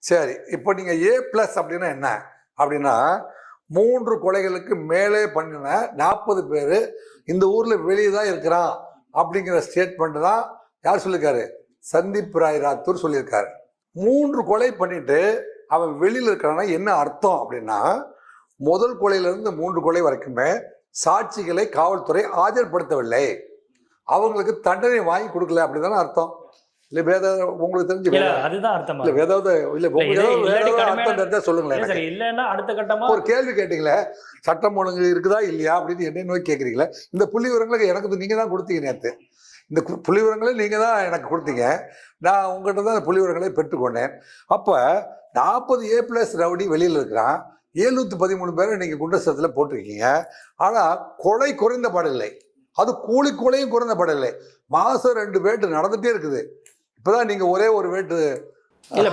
சரி, இப்போ நீங்க ஏ பிளஸ் அப்படின்னா என்ன அப்படின்னா 3 கொலைகளுக்கு மேலே பண்ணின 40 பேர் இந்த ஊர்ல வெளியே தான் இருக்கிறான் அப்படிங்கிற ஸ்டேட்மெண்ட் தான் யார் சொல்லியிருக்காரு? சந்தீப் ராய் ராத்தூர் சொல்லியிருக்காரு. 3 கொலை பண்ணிட்டு அவன் வெளியில் இருக்கிறான்னா என்ன அர்த்தம் அப்படின்னா, முதல் கொலையிலிருந்து 3 கொலை வரைக்குமே சாட்சிகளை காவல்துறை ஆஜர்படுத்தவில்லை, அவங்களுக்கு தண்டனை வாங்கி கொடுக்கல அப்படிதானே அர்த்தம். இல்ல வேற உங்களுக்கு தெரிஞ்சு அதுதான் அர்த்தமா? இல்ல வேதாவது இல்ல அர்த்தம் தெரிஞ்சா சொல்லுங்களேன். இல்லன்னா அடுத்த கட்டமா ஒரு கேள்வி கேட்டீங்களே, சட்டம் ஒழுங்கு இருக்குதா இல்லையா அப்படின்னு என்ன நோக்கி கேட்குறீங்களே. இந்த புள்ளி விவரங்களுக்கு எனக்கு நீங்க தான் கொடுத்தீங்க நேற்று. இந்த புள்ளி விவரங்களை நீங்க தான் எனக்கு கொடுத்தீங்க. நான் உங்கள்கிட்ட தான் புள்ளி விவரங்களை பெற்றுக்கொண்டேன். அப்ப 40 ஏ பிளஸ் ரவுடி வெளியில் இருக்கிறான், 713 பேரை நீங்க குண்டஸ்தலத்தில் போட்டிருக்கீங்க. ஆனா கொலை குறைந்த பாடில்லை, அது கூலி கொலையும் குறைந்த பாடில்லை. மாசம் 2 வேட்டு நடந்துட்டே இருக்குது. இப்பதான் நீங்க ஒரே ஒரு வேட்டு இல்ல.